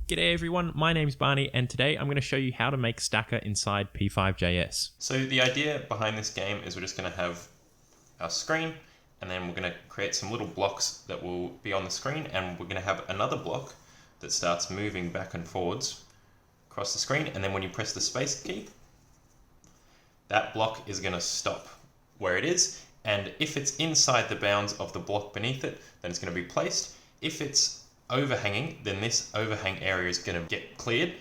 G'day everyone, my name's Barney and today I'm going to show you how to make Stacker inside P5js. So the idea behind this game is we're just going to have our screen and then we're going to create some little blocks that will be on the screen, and we're going to have another block that starts moving back and forwards across the screen, and then when you press the space key, that block is going to stop where it is, and if it's inside the bounds of the block beneath it, then it's going to be placed. If it's overhanging, then this overhang area is going to get cleared,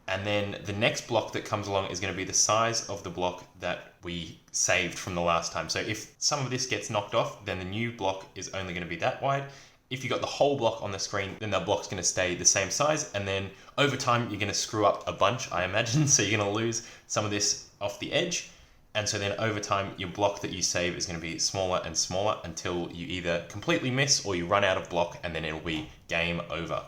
and then the next block that comes along is going to be the size of the block that we saved from the last time. So if some of this gets knocked off, then the new block is only going to be that wide. If you got the whole block on the screen, then that block's going to stay the same size, and then over time you're going to screw up a bunch, I imagine, so you're going to lose some of this off the edge. And so then over time, your block that you save is going to be smaller and smaller until you either completely miss or you run out of block, and then it'll be game over.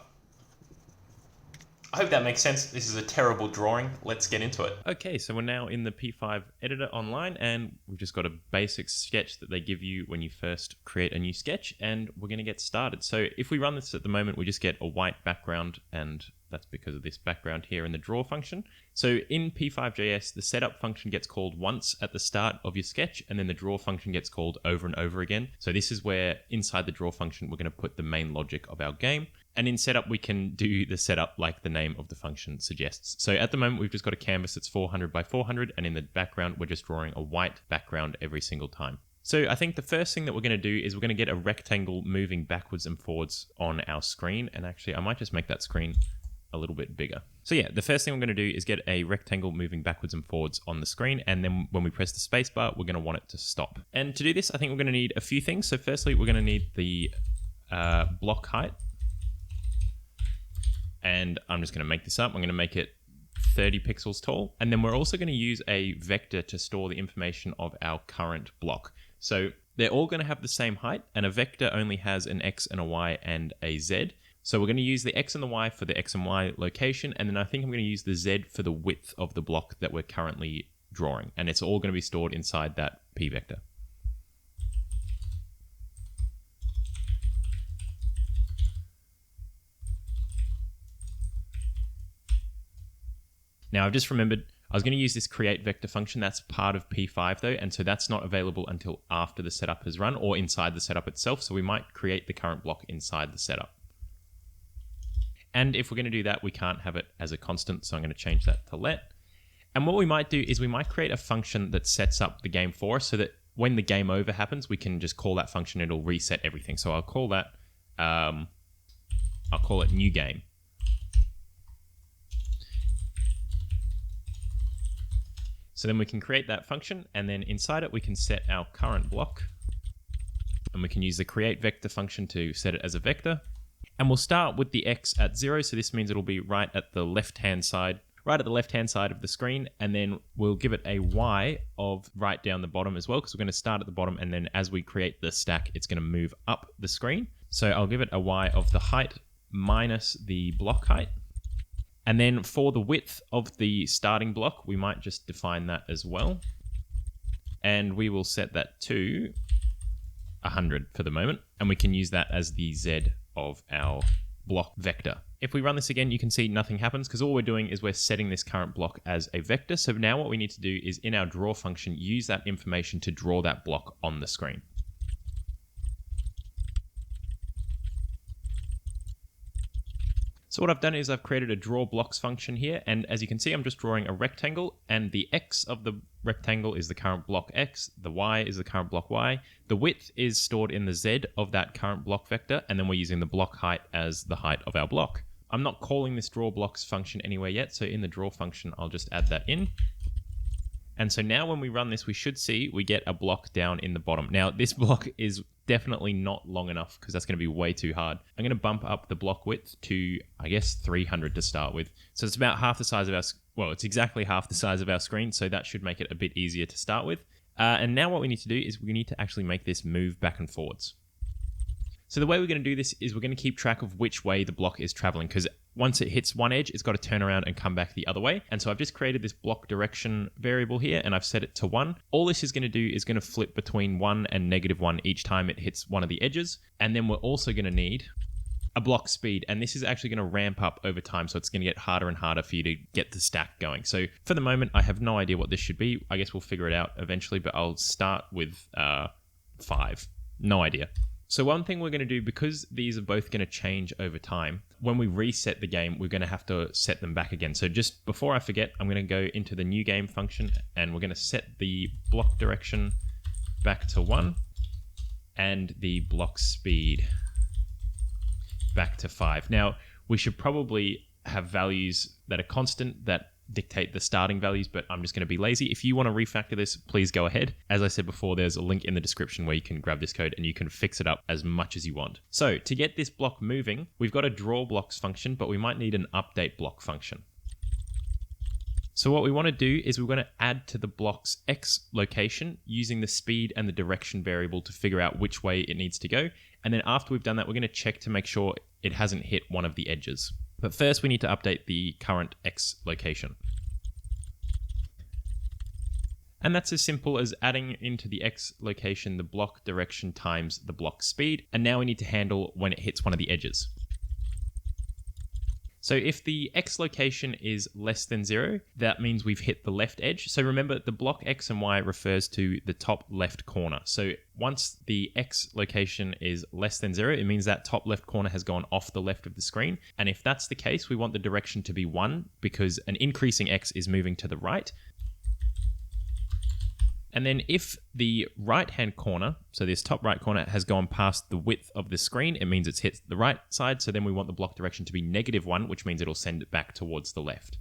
I hope that makes sense. This is a terrible drawing. Let's get into it. Okay, so we're now in the P5 editor online and we've just got a basic sketch that they give you when you first create a new sketch, and we're going to get started. So if we run this at the moment, we just get a white background, and that's because of this background here in the draw function. So in P5js, the setup function gets called once at the start of your sketch, and then the draw function gets called over and over again. So this is where inside the draw function, we're going to put the main logic of our game. And in setup, we can do the setup like the name of the function suggests. So at the moment, we've just got a canvas that's 400 by 400, and in the background, we're just drawing a white background every single time. So I think the first thing that we're going to do is we're going to get a rectangle moving backwards and forwards on our screen. And actually, I might just make that screen a little bit bigger. So yeah, the first thing we're going to do is get a rectangle moving backwards and forwards on the screen, and then when we press the spacebar, we're going to want it to stop. And to do this, I think we're going to need a few things. So firstly, we're going to need the block height. And I'm just going to make this up. I'm going to make it 30 pixels tall. And then we're also going to use a vector to store the information of our current block. So they're all going to have the same height, and a vector only has an X and a Y and a Z. So we're going to use the X and the Y for the X and Y location, and then I think I'm going to use the Z for the width of the block that we're currently drawing. And it's all going to be stored inside that P vector. Now I've just remembered I was going to use this create vector function. That's part of P5 though, and so that's not available until after the setup has run or inside the setup itself. So we might create the current block inside the setup. And if we're going to do that, we can't have it as a constant, so I'm going to change that to let. And what we might do is we might create a function that sets up the game for us so that when the game over happens, we can just call that function, it'll reset everything. So I'll call that, I'll call it new game. So then we can create that function, and then inside it we can set our current block, and we can use the create vector function to set it as a vector. And we'll start with the X at 0, so this means it'll be right at the left-hand side of the screen, and then we'll give it a Y of right down the bottom as well, because we're going to start at the bottom, and then as we create the stack, it's going to move up the screen. So I'll give it a Y of the height minus the block height. And then for the width of the starting block, we might just define that as well. And we will set that to 100 for the moment. And we can use that as the Z of our block vector. If we run this again, you can see nothing happens because all we're doing is we're setting this current block as a vector. So now what we need to do is in our draw function, use that information to draw that block on the screen. So what I've done is I've created a draw blocks function here, and as you can see, I'm just drawing a rectangle, and the X of the rectangle is the current block X, the Y is the current block Y, the width is stored in the Z of that current block vector, and then we're using the block height as the height of our block. I'm not calling this draw blocks function anywhere yet, so in the draw function, I'll just add that in. And so now when we run this, we should see we get a block down in the bottom. Now this block is definitely not long enough because that's going to be way too hard. I'm going to bump up the block width to, I guess, 300 to start with. So it's about half the size of our, well, it's exactly half the size of our screen. So that should make it a bit easier to start with. And now what we need to do is we need to actually make this move back and forwards. So the way we're going to do this is we're going to keep track of which way the block is traveling, because once it hits one edge, it's got to turn around and come back the other way. And so I've just created this block direction variable here, and I've set it to 1. All this is going to do is going to flip between 1 and -1 each time it hits one of the edges. And then we're also going to need a block speed, and this is actually going to ramp up over time, so it's going to get harder and harder for you to get the stack going. So for the moment, I have no idea what this should be. I guess we'll figure it out eventually, but I'll start with 5. No idea. So one thing we're going to do, because these are both going to change over time, when we reset the game, we're going to have to set them back again. So just before I forget, I'm going to go into the new game function, and we're going to set the block direction back to 1 and the block speed back to 5. Now, we should probably have values that are constant that dictate the starting values, but I'm just going to be lazy. If you want to refactor this, please go ahead. As I said before, there's a link in the description where you can grab this code and you can fix it up as much as you want. So to get this block moving, we've got a draw blocks function, but we might need an update block function. So what we want to do is we're going to add to the block's X location using the speed and the direction variable to figure out which way it needs to go. And then after we've done that, we're going to check to make sure it hasn't hit one of the edges. But first we need to update the current X location. And that's as simple as adding into the X location the block direction times the block speed. And now we need to handle when it hits one of the edges. So if the X location is less than 0, that means we've hit the left edge. So remember, the block X and Y refers to the top left corner. So once the X location is less than 0, it means that top left corner has gone off the left of the screen. And if that's the case, we want the direction to be 1 because an increasing X is moving to the right. And then if the right-hand corner, so this top right corner, has gone past the width of the screen, it means it's hit the right side. So then we want the block direction to be -1, which means it'll send it back towards the left.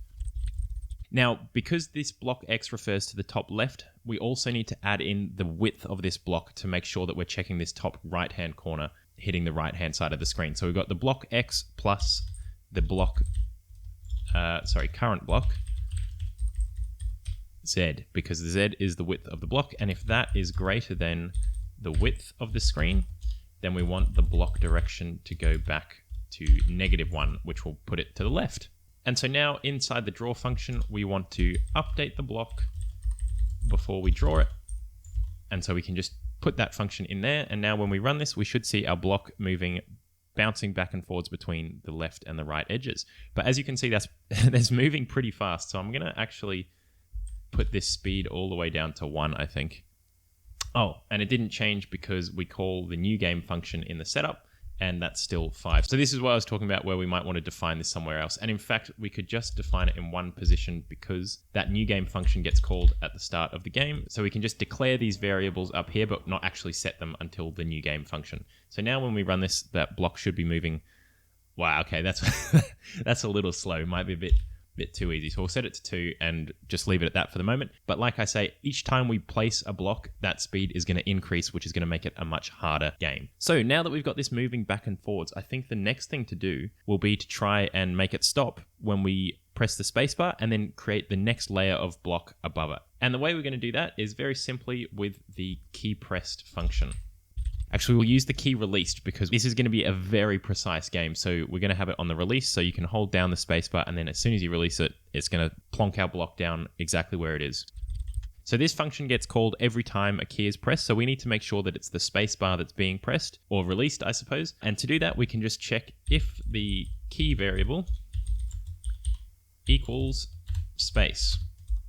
Now, because this block X refers to the top left, we also need to add in the width of this block to make sure that we're checking this top right-hand corner hitting the right-hand side of the screen. So we've got the block X plus the block, current block, Z, because the Z is the width of the block, and if that is greater than the width of the screen, then we want the block direction to go back to -1, which will put it to the left. And so now inside the draw function, we want to update the block before we draw it. And so we can just put that function in there, and now when we run this, we should see our block bouncing back and forwards between the left and the right edges. But as you can see, that's moving pretty fast, so I'm going to actually put this speed all the way down to 1, I think. Oh, and it didn't change because we call the new game function in the setup, and that's still 5. So this is what I was talking about, where we might want to define this somewhere else. And in fact, we could just define it in one position because that new game function gets called at the start of the game. So we can just declare these variables up here, but not actually set them until the new game function. So now when we run this, that block should be moving. Wow, okay, that's that's a little slow. Might be a bit too easy. So we'll set it to 2 and just leave it at that for the moment. But like I say, each time we place a block, that speed is going to increase, which is going to make it a much harder game. So now that we've got this moving back and forwards, I think the next thing to do will be to try and make it stop when we press the spacebar and then create the next layer of block above it. And the way we're going to do that is very simply with the key pressed function. Actually, we'll use the key released because this is going to be a very precise game. So we're going to have it on the release. So you can hold down the spacebar, and then as soon as you release it, it's going to plonk our block down exactly where it is. So this function gets called every time a key is pressed. So we need to make sure that it's the spacebar that's being pressed, or released, I suppose. And to do that, we can just check if the key variable equals space.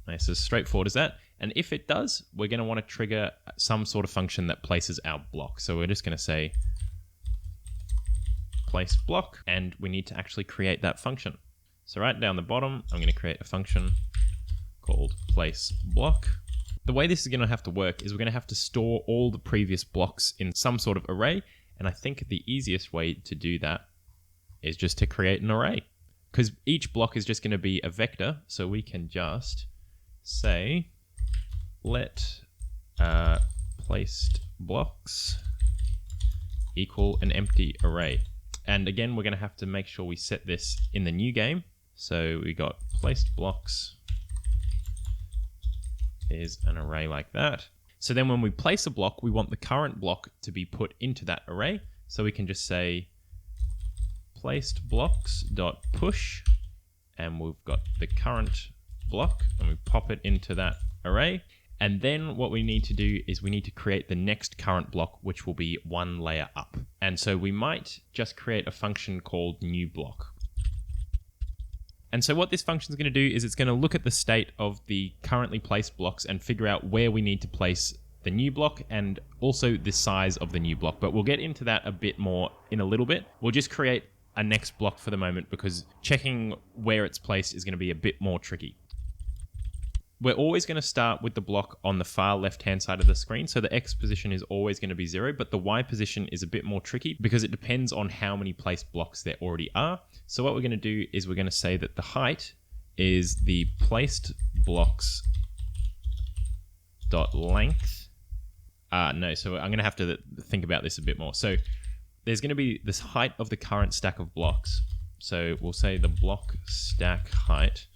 It's as straightforward as that. And if it does, we're going to want to trigger some sort of function that places our block. So we're just going to say place block, and we need to actually create that function. So right down the bottom, I'm going to create a function called place block. The way this is going to have to work is we're going to have to store all the previous blocks in some sort of array. And I think the easiest way to do that is just to create an array, because each block is just going to be a vector. So we can just say let placed blocks equal an empty array. And again, we're going to have to make sure we set this in the new game. So we got placed blocks is an array like that. So then when we place a block, we want the current block to be put into that array. So we can just say placed blocks dot push, and we've got the current block, and we pop it into that array. And then what we need to do is we need to create the next current block, which will be one layer up. And so we might just create a function called new block. And so what this function is going to do is it's going to look at the state of the currently placed blocks and figure out where we need to place the new block and also the size of the new block. But we'll get into that a bit more in a little bit. We'll just create a next block for the moment because checking where it's placed is going to be a bit more tricky. We're always going to start with the block on the far left-hand side of the screen. So the X position is always going to be 0, but the Y position is a bit more tricky because it depends on how many placed blocks there already are. So what we're going to do is we're going to say that the height is the placed blocks dot length. So I'm going to have to think about this a bit more. So there's going to be this height of the current stack of blocks. So we'll say the block stack height.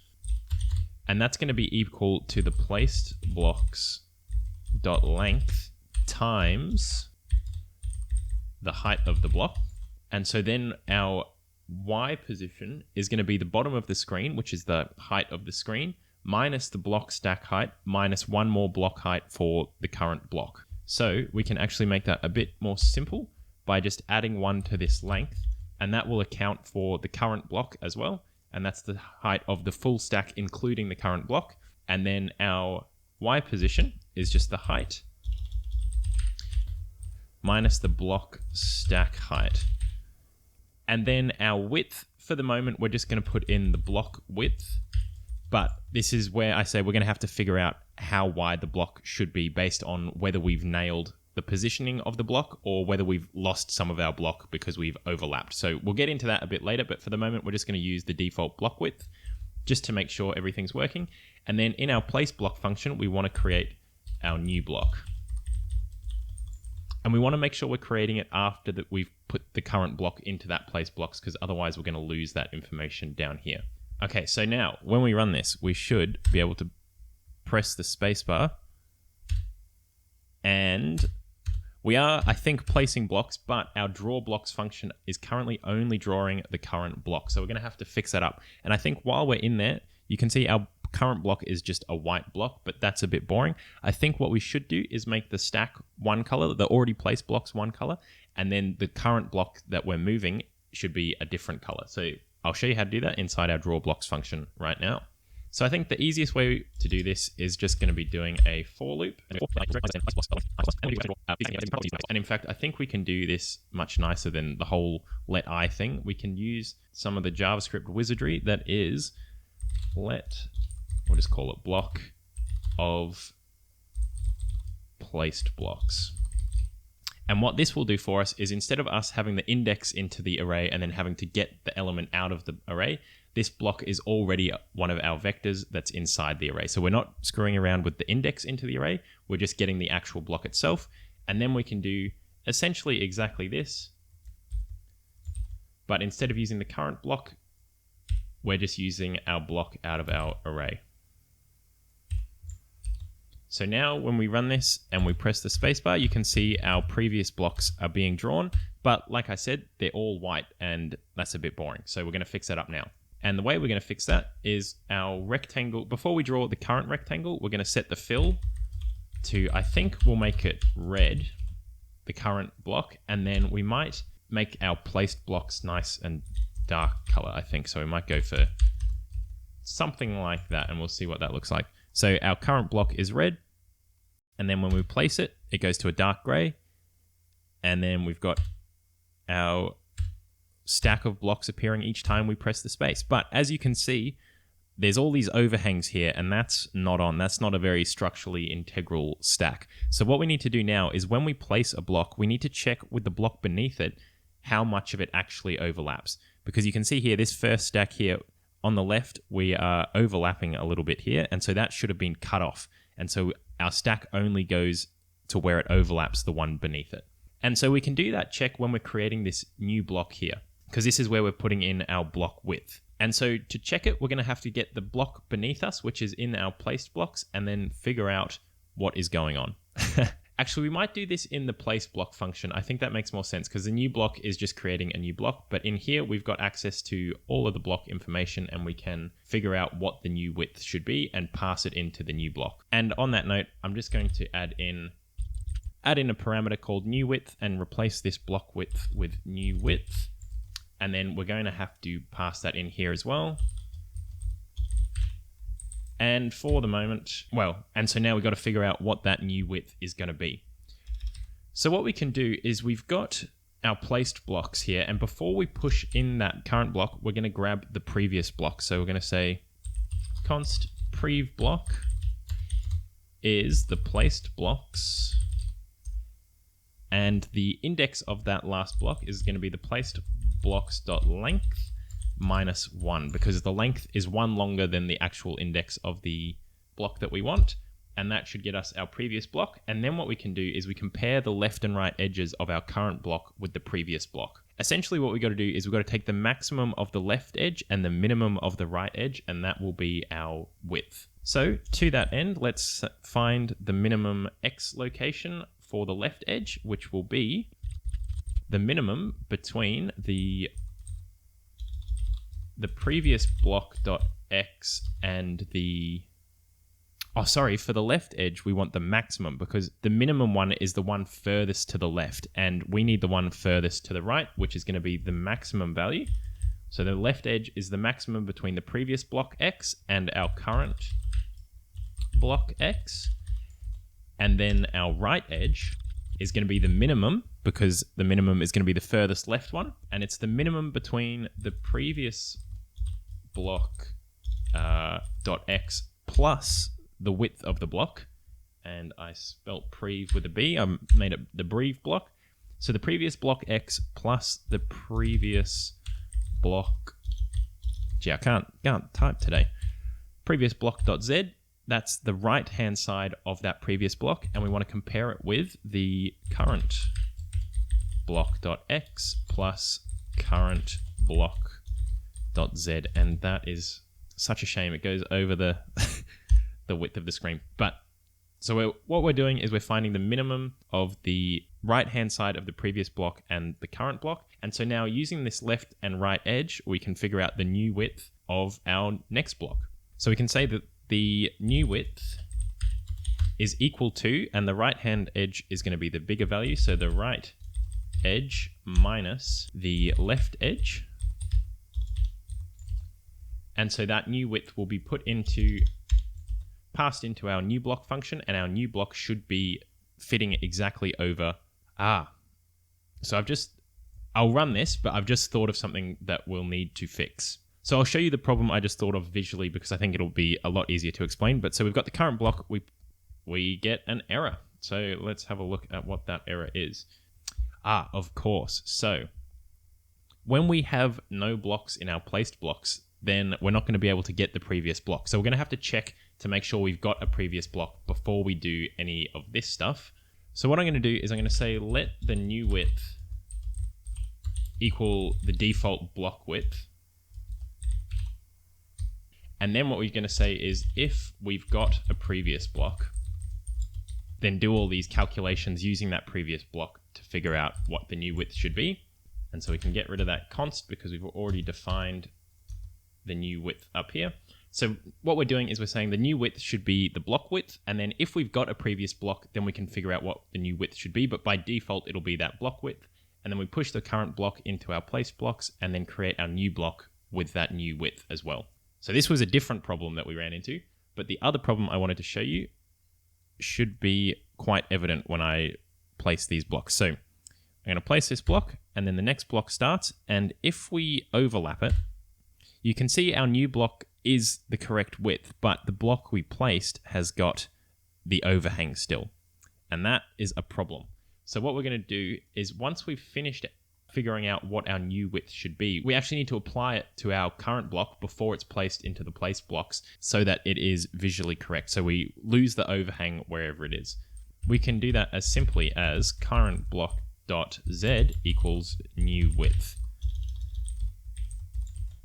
And that's going to be equal to the placed blocks dot length times the height of the block. And so then our Y position is going to be the bottom of the screen, which is the height of the screen, minus the block stack height, minus one more block height for the current block. So we can actually make that a bit more simple by just adding 1 to this length, and that will account for the current block as well. And that's the height of the full stack, including the current block. And then our Y position is just the height minus the block stack height. And then our width, for the moment, we're just going to put in the block width. But this is where I say we're going to have to figure out how wide the block should be based on whether we've nailed the positioning of the block or whether we've lost some of our block because we've overlapped. So we'll get into that a bit later, but for the moment, we're just going to use the default block width just to make sure everything's working. And then in our place block function, we want to create our new block. And we want to make sure we're creating it after that we've put the current block into that place blocks, because otherwise we're going to lose that information down here. Okay, so now when we run this, we should be able to press the spacebar, and we are, I think, placing blocks, but our draw blocks function is currently only drawing the current block. So we're going to have to fix that up. And I think while we're in there, you can see our current block is just a white block, but that's a bit boring. I think what we should do is make the stack one color, the already placed blocks one color, and then the current block that we're moving should be a different color. So I'll show you how to do that inside our draw blocks function right now. So I think the easiest way to do this is just going to be doing a for loop. And in fact, I think we can do this much nicer than the whole let I thing. We can use some of the JavaScript wizardry that is we'll just call it block of placed blocks. And what this will do for us is instead of us having the index into the array and then having to get the element out of the array, this block is already one of our vectors that's inside the array. So we're not screwing around with the index into the array, we're just getting the actual block itself. And then we can do essentially exactly this, but instead of using the current block, we're just using our block out of our array. So now when we run this and we press the spacebar, you can see our previous blocks are being drawn, but like I said, they're all white and that's a bit boring. So we're going to fix that up now. And the way we're going to fix that is our rectangle. Before we draw the current rectangle, we're going to set the fill to, I think we'll make it red, the current block, and then we might make our placed blocks nice and dark color, I think. So we might go for something like that, and we'll see what that looks like. So our current block is red, and then when we place it, it goes to a dark gray, and then we've got our stack of blocks appearing each time we press the space. But as you can see, there's all these overhangs here, and that's not on. That's not a very structurally integral stack. So what we need to do now is when we place a block, we need to check with the block beneath it how much of it actually overlaps. Because you can see here, this first stack here on the left, we are overlapping a little bit here, and so that should have been cut off. And so our stack only goes to where it overlaps the one beneath it. And so we can do that check when we're creating this new block here, because this is where we're putting in our block width. And so to check it, we're going to have to get the block beneath us, which is in our placed blocks, and then figure out what is going on. Actually, we might do this in the place block function. I think that makes more sense because the new block is just creating a new block. But in here, we've got access to all of the block information and we can figure out what the new width should be and pass it into the new block. And on that note, I'm just going to add in a parameter called new width and replace this block width with new width. And then we're going to have to pass that in here as well. And for the moment, and so now we've got to figure out what that new width is going to be. So what we can do is we've got our placed blocks here, and before we push in that current block, we're going to grab the previous block. So we're going to say const prev block is the placed blocks, and the index of that last block is going to be the placed blocks.length -1, because the length is 1 longer than the actual index of the block that we want, and that should get us our previous block. And then what we can do is we compare the left and right edges of our current block with the previous block. Essentially what we got to do is we've got to take the maximum of the left edge and the minimum of the right edge, and that will be our width. So to that end, let's find the minimum x location for the left edge, which will be the minimum between the previous block.x and for the left edge, we want the maximum because the minimum one is the one furthest to the left, and we need the one furthest to the right, which is going to be the maximum value. So the left edge is the maximum between the previous block x and our current block x, and then our right edge is going to be the minimum, because the minimum is going to be the furthest left one, and it's the minimum between the previous block .x plus the width of the block, and I spelt prev with a B, I made it the brev block. So the previous block x plus the previous block, I can't type today, previous block.z, that's the right hand side of that previous block, and we want to compare it with the current block.x plus current block.z, and that is such a shame. It goes over the the width of the screen. But so what we're doing is we're finding the minimum of the right hand side of the previous block and the current block, and so now using this left and right edge, we can figure out the new width of our next block. So we can say that the new width is equal to, and the right hand edge is going to be the bigger value, so the right edge minus the left edge, and so that new width will be passed into our new block function, and our new block should be fitting exactly over. So I'll run this, but I've just thought of something that we'll need to fix. So I'll show you the problem I just thought of visually, because I think it'll be a lot easier to explain. But so we've got the current block, we get an error. So let's have a look at what that error is. Of course. So when we have no blocks in our placed blocks, then we're not going to be able to get the previous block. So we're going to have to check to make sure we've got a previous block before we do any of this stuff. So what I'm going to do is I'm going to say let the new width equal the default block width. And then what we're going to say is if we've got a previous block, then do all these calculations using that previous block to figure out what the new width should be. And so we can get rid of that const because we've already defined the new width up here. So what we're doing is we're saying the new width should be the block width, and then if we've got a previous block, then we can figure out what the new width should be, but by default it'll be that block width, and then we push the current block into our place blocks and then create our new block with that new width as well. So this was a different problem that we ran into, but the other problem I wanted to show you should be quite evident when I place these blocks. So I'm going to place this block, and then the next block starts, and if we overlap it, you can see our new block is the correct width, but the block we placed has got the overhang still, and that is a problem. So what we're going to do is once we've finished figuring out what our new width should be, we actually need to apply it to our current block before it's placed into the place blocks so that it is visually correct. So we lose the overhang wherever it is. We can do that as simply as current block.z equals new width.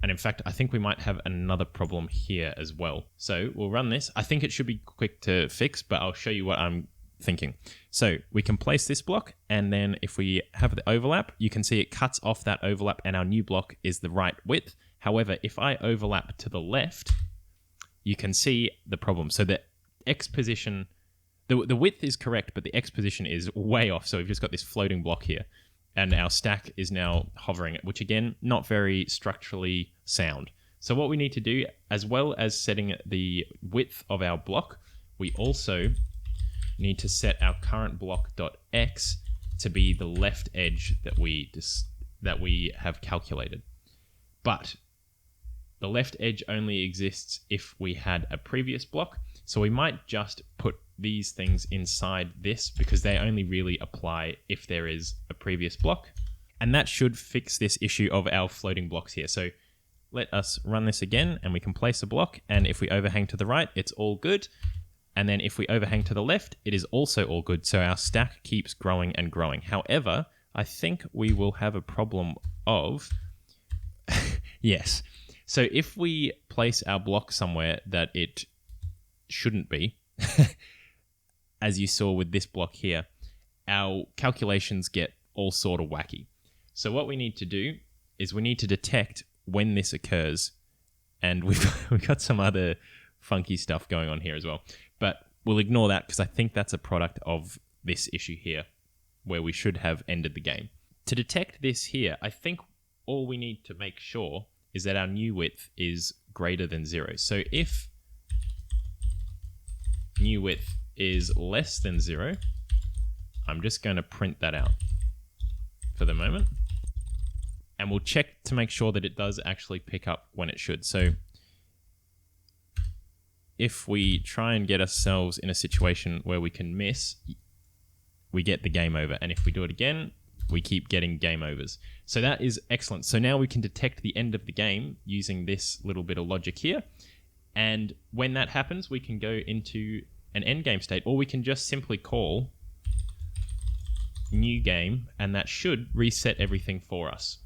And in fact, I think we might have another problem here as well. So we'll run this. I think it should be quick to fix, but I'll show you what I'm thinking. So we can place this block, and then if we have the overlap, you can see it cuts off that overlap and our new block is the right width. However, if I overlap to the left, you can see the problem. So the X position, the width is correct, but the X position is way off. So we've just got this floating block here, and our stack is now hovering, which again, not very structurally sound. So what we need to do, as well as setting the width of our block, we also need to set our current block.x to be the left edge that we have calculated. But the left edge only exists if we had a previous block. So we might just put these things inside this because they only really apply if there is a previous block. And that should fix this issue of our floating blocks here. So let us run this again, and we can place a block, and if we overhang to the right, it's all good. And then if we overhang to the left, it is also all good. So our stack keeps growing and growing. However, I think we will have a problem of... yes. So if we place our block somewhere that it shouldn't be, as you saw with this block here, our calculations get all sort of wacky. So what we need to do is we need to detect when this occurs, and we've got some other funky stuff going on here as well, but we'll ignore that because I think that's a product of this issue here where we should have ended the game. To detect this here, I think all we need to make sure is that our new width is greater than 0. So if new width is less than 0, I'm just going to print that out for the moment. And we'll check to make sure that it does actually pick up when it should. So if we try and get ourselves in a situation where we can miss, we get the game over. And if we do it again, we keep getting game overs. So that is excellent. So now we can detect the end of the game using this little bit of logic here. And when that happens, we can go into an end game state, or we can just simply call new game, and that should reset everything for us.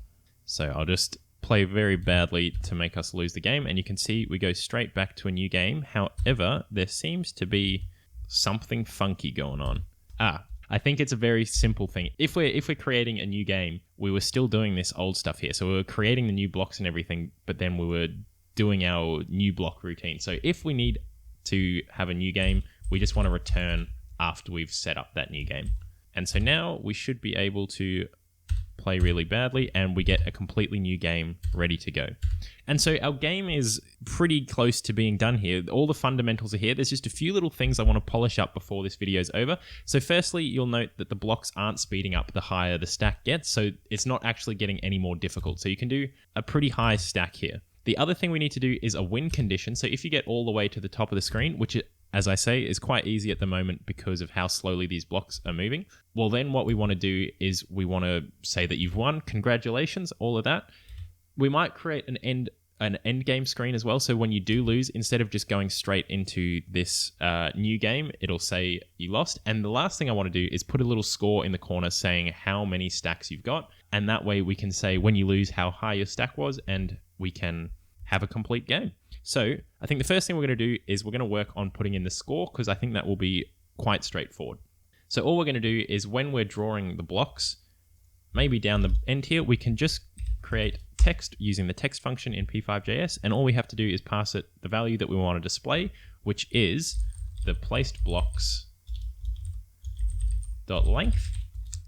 So I'll just play very badly to make us lose the game, and you can see we go straight back to a new game. However, there seems to be something funky going on. I think it's a very simple thing. If we're creating a new game, we were still doing this old stuff here. So we were creating the new blocks and everything, but then we were doing our new block routine. So if we need to have a new game, we just want to return after we've set up that new game. And so now we should be able to play really badly, and we get a completely new game ready to go. And so our game is pretty close to being done here. All the fundamentals are here. There's just a few little things I want to polish up before this video is over. So firstly, you'll note that the blocks aren't speeding up the higher the stack gets, so it's not actually getting any more difficult. So you can do a pretty high stack here. The other thing we need to do is a win condition. So if you get all the way to the top of the screen, which as I say, is quite easy at the moment because of how slowly these blocks are moving. Well, then what we want to do is we want to say that you've won. Congratulations, all of that. We might create an end game screen as well. So when you do lose, instead of just going straight into this new game, it'll say you lost. And the last thing I want to do is put a little score in the corner saying how many stacks you've got. And that way we can say when you lose how high your stack was, and we can have a complete game. So I think the first thing we're going to do is we're going to work on putting in the score, because I think that will be quite straightforward. So all we're going to do is when we're drawing the blocks, maybe down the end here, we can just create text using the text function in P5js, and all we have to do is pass it the value that we want to display, which is the placed blocks dot length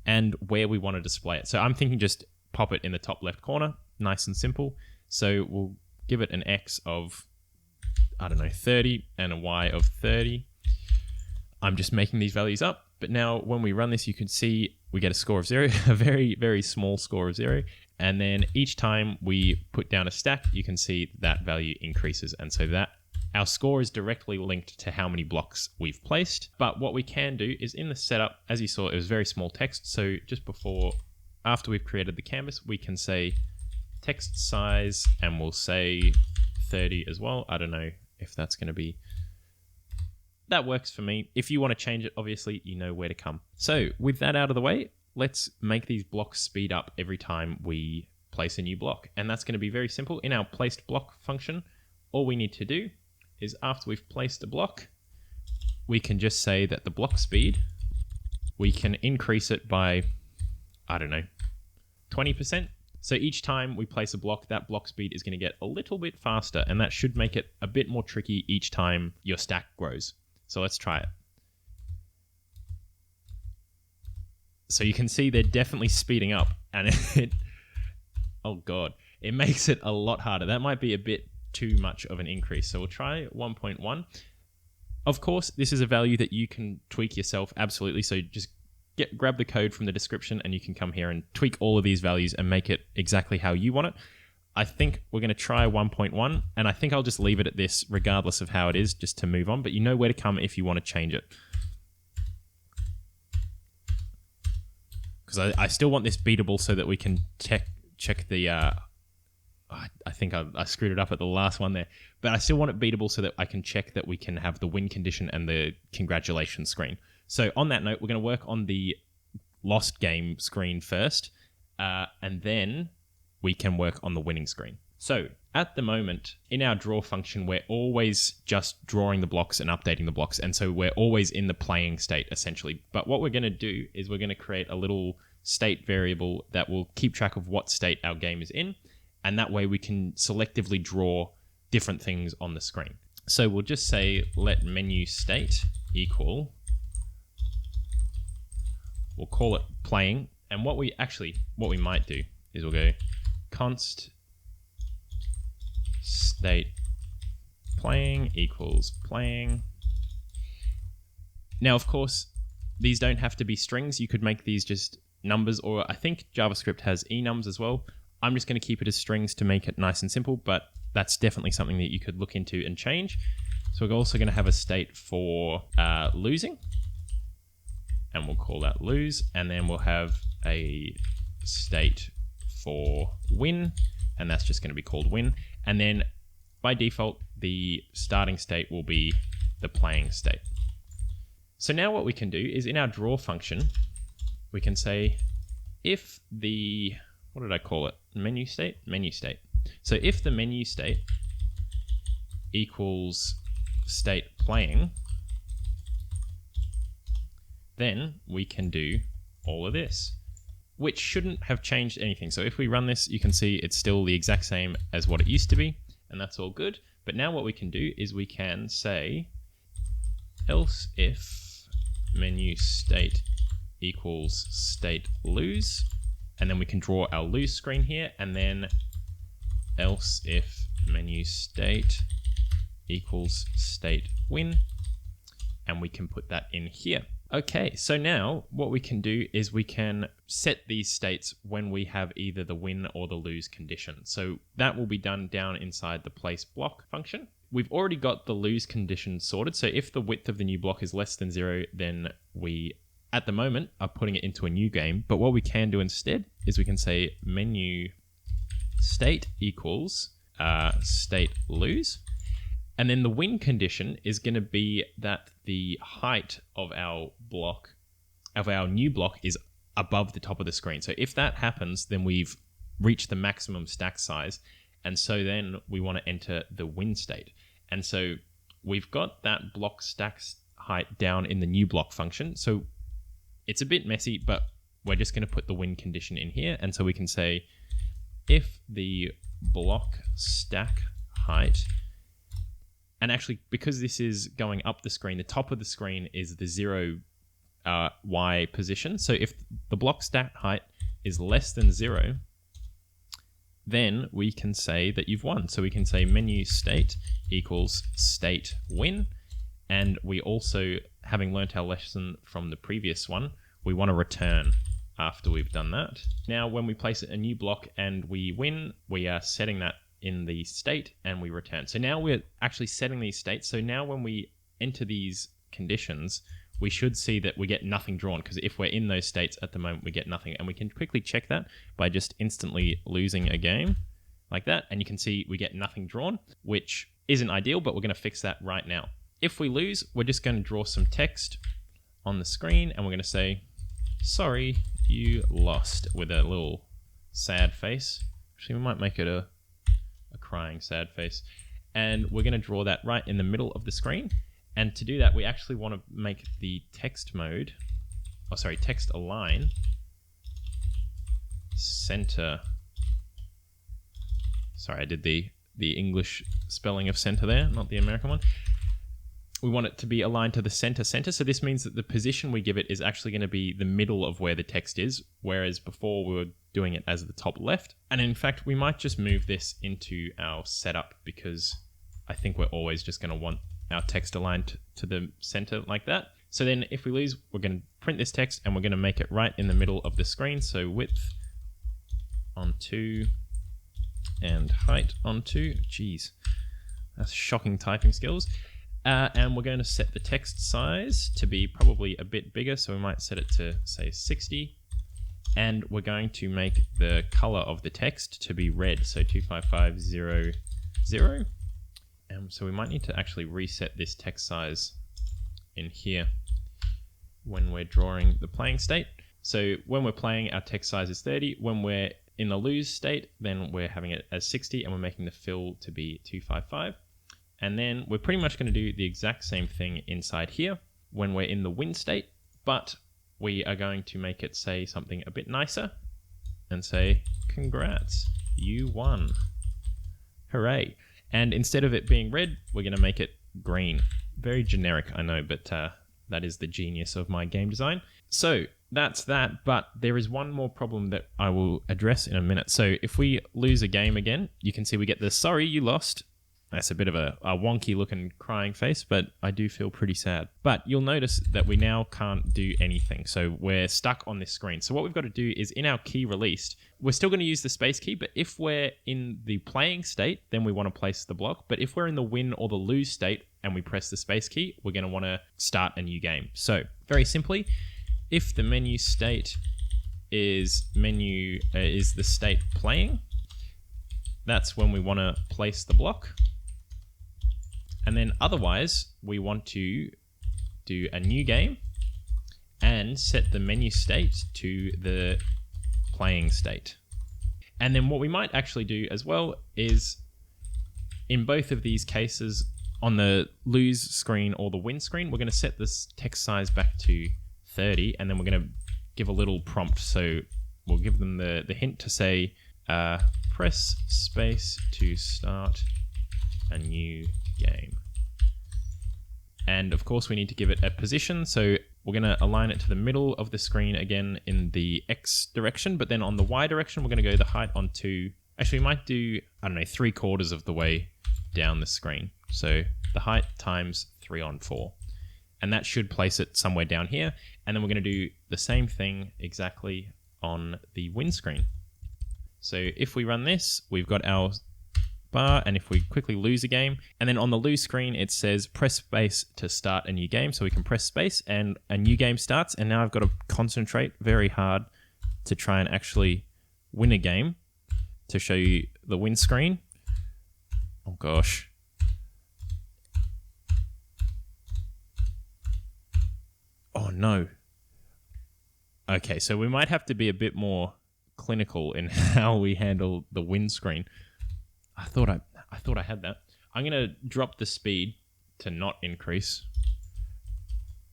and where we want to display it. So I'm thinking just pop it in the top left corner, nice and simple. So we'll give it an X of, 30 and a Y of 30. I'm just making these values up. But now when we run this, you can see we get a score of 0, a very, very small score of 0. And then each time we put down a stack, you can see that value increases. And so that our score is directly linked to how many blocks we've placed. But what we can do is in the setup, as you saw, it was very small text. So just after we've created the canvas, we can say text size, and we'll say 30 as well. I don't know if that's going to be... That works for me. If you want to change it, obviously, you know where to come. So with that out of the way, let's make these blocks speed up every time we place a new block. And that's going to be very simple. In our placed block function, all we need to do is after we've placed a block, we can just say that the block speed we can increase it by, I don't know, 20%. So each time we place a block, that block speed is going to get a little bit faster, and that should make it a bit more tricky each time your stack grows. So let's try it. So you can see they're definitely speeding up, and oh god, it makes it a lot harder. That might be a bit too much of an increase. So we'll try 1.1. Of course, this is a value that you can tweak yourself, absolutely. So just grab the code from the description and you can come here and tweak all of these values and make it exactly how you want it. I think we're going to try 1.1, and I think I'll just leave it at this regardless of how it is, just to move on, but you know where to come if you want to change it. Because I still want this beatable so that we can check the... I think I screwed it up at the last one there, but I still want it beatable so that I can check that we can have the win condition and the congratulations screen. So on that note, we're going to work on the lost game screen first, and then we can work on the winning screen. So at the moment, in our draw function, we're always just drawing the blocks and updating the blocks, and so we're always in the playing state, essentially. But what we're going to do is we're going to create a little state variable that will keep track of what state our game is in, and that way we can selectively draw different things on the screen. So we'll just say let menu state equal... We'll call it playing, and what we might do is we'll go const state playing equals playing. Now, of course, these don't have to be strings. You could make these just numbers, or I think JavaScript has enums as well. I'm just going to keep it as strings to make it nice and simple, but that's definitely something that you could look into and change. So we're also going to have a state for losing, and we'll call that lose, and then we'll have a state for win, and that's just going to be called win. And then by default, the starting state will be the playing state. So now what we can do is in our draw function, we can say if the, what did I call it? Menu state? Menu state. So if the menu state equals state playing, then we can do all of this, which shouldn't have changed anything. So if we run this, you can see it's still the exact same as what it used to be, and that's all good. But now what we can do is we can say else if menu state equals state lose, and then we can draw our lose screen here, and then else if menu state equals state win, and we can put that in here. Okay, so now what we can do is we can set these states when we have either the win or the lose condition. So that will be done down inside the place block function. We've already got the lose condition sorted. So if the width of the new block is less than 0, then we, at the moment, are putting it into a new game. But what we can do instead is we can say menu state equals state lose. And then the win condition is going to be that the height of our block, of our new block, is above the top of the screen. So if that happens, then we've reached the maximum stack size. And so then we want to enter the win state. And so we've got that block stack height down in the new block function. So it's a bit messy, but we're just going to put the win condition in here. And so we can say if the block stack height, and actually, because this is going up the screen, the top of the screen is the 0 Y position. So if the block stack height is less than 0, then we can say that you've won. So we can say menu state equals state win. And we also, having learnt our lesson from the previous one, we want to return after we've done that. Now, when we place a new block and we win, we are setting that in the state and we return. So now we're actually setting these states. So now when we enter these conditions, we should see that we get nothing drawn, because if we're in those states at the moment, we get nothing. And we can quickly check that by just instantly losing a game like that. And you can see we get nothing drawn, which isn't ideal, but we're going to fix that right now. If we lose, we're just going to draw some text on the screen and we're going to say, sorry, you lost, with a little sad face. Actually, we might make it a crying sad face. And we're going to draw that right in the middle of the screen. And to do that, we actually want to make the text mode text align center. Sorry, I did the English spelling of center there, not the American one. We want it to be aligned to the center. So this means that the position we give it is actually going to be the middle of where the text is, whereas before we were doing it as the top left. And in fact, we might just move this into our setup because I think we're always just going to want our text aligned to the center like that. So then if we lose, we're going to print this text and we're going to make it right in the middle of the screen. So width on 2 and height on 2. Jeez, that's shocking typing skills. And we're going to set the text size to be probably a bit bigger. So we might set it to say 60. And we're going to make the color of the text to be red. So 25500. So we might need to actually reset this text size in here when we're drawing the playing state. So when we're playing, our text size is 30. When we're in the lose state, then we're having it as 60 and we're making the fill to be 255. And then we're pretty much going to do the exact same thing inside here when we're in the win state, but we are going to make it say something a bit nicer and say, congrats, you won. Hooray. And instead of it being red, we're going to make it green. Very generic, I know, but that is the genius of my game design. So that's that, but there is one more problem that I will address in a minute. So if we lose a game again, you can see we get the sorry you lost. That's a bit of a wonky looking crying face, but I do feel pretty sad. But you'll notice that we now can't do anything. So we're stuck on this screen. So what we've got to do is in our key released, we're still going to use the space key, but if we're in the playing state, then we want to place the block. But if we're in the win or the lose state and we press the space key, we're going to want to start a new game. So very simply, if the menu state is the state playing, that's when we want to place the block. And then otherwise, we want to do a new game and set the menu state to the playing state. And then what we might actually do as well is in both of these cases, on the lose screen or the win screen, we're going to set this text size back to 30, and then we're going to give a little prompt. So we'll give them the hint to say, press space to start a new game. And of course we need to give it a position, so we're going to align it to the middle of the screen again in the X direction, but then on the Y direction we're going to go the height on 2. Actually we might do, I don't know, 3/4 of the way down the screen. So the height times 3 on 4. And that should place it somewhere down here. And then we're going to do the same thing exactly on the win screen. So if we run this, we've got our bar, and if we quickly lose a game, and then on the lose screen it says press space to start a new game, so we can press space and a new game starts. And now I've got to concentrate very hard to try and actually win a game to show you the win screen. Oh gosh. Oh no. Okay, so we might have to be a bit more clinical in how we handle the win screen. I thought I had that. I'm gonna drop the speed to not increase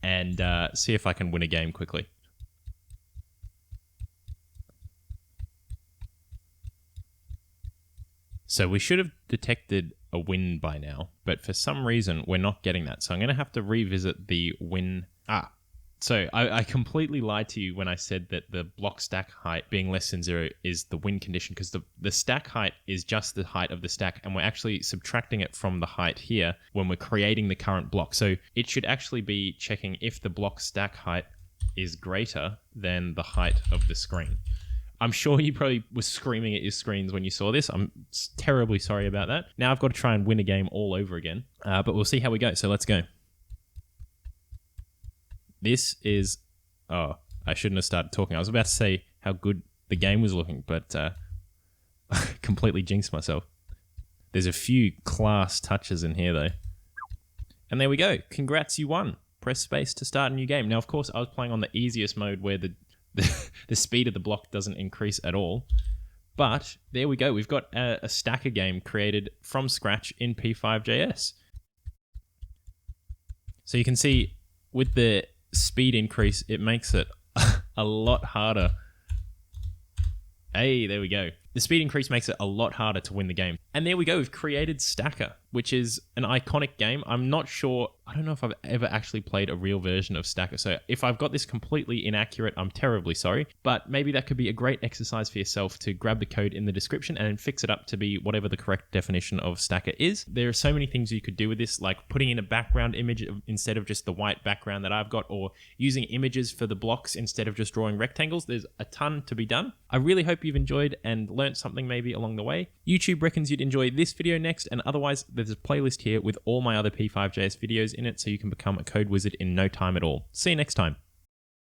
and see if I can win a game quickly. So we should have detected a win by now, but for some reason we're not getting that. So I'm gonna have to revisit the win. So I completely lied to you when I said that the block stack height being less than 0 is the win condition, because the stack height is just the height of the stack, and we're actually subtracting it from the height here when we're creating the current block. So it should actually be checking if the block stack height is greater than the height of the screen. I'm sure you probably were screaming at your screens when you saw this. I'm terribly sorry about that. Now I've got to try and win a game all over again, but we'll see how we go. So let's go. This is... Oh, I shouldn't have started talking. I was about to say how good the game was looking, but I completely jinxed myself. There's a few class touches in here, though. And there we go. Congrats, you won. Press space to start a new game. Now, of course, I was playing on the easiest mode where the speed of the block doesn't increase at all. But there we go. We've got a stacker game created from scratch in P5js. So you can see with the speed increase, it makes it a lot harder. Hey, there we go. The speed increase makes it a lot harder to win the game. And there we go, we've created Stacker, which is an iconic game. I'm not sure, I don't know if I've ever actually played a real version of Stacker. So if I've got this completely inaccurate, I'm terribly sorry. But maybe that could be a great exercise for yourself to grab the code in the description and then fix it up to be whatever the correct definition of Stacker is. There are so many things you could do with this, like putting in a background image instead of just the white background that I've got, or using images for the blocks instead of just drawing rectangles. There's a ton to be done. I really hope you've enjoyed and learned something maybe along the way. YouTube reckons you'd enjoy this video next, and otherwise there's a playlist here with all my other P5js videos in it, so you can become a code wizard in no time at all. See you next time.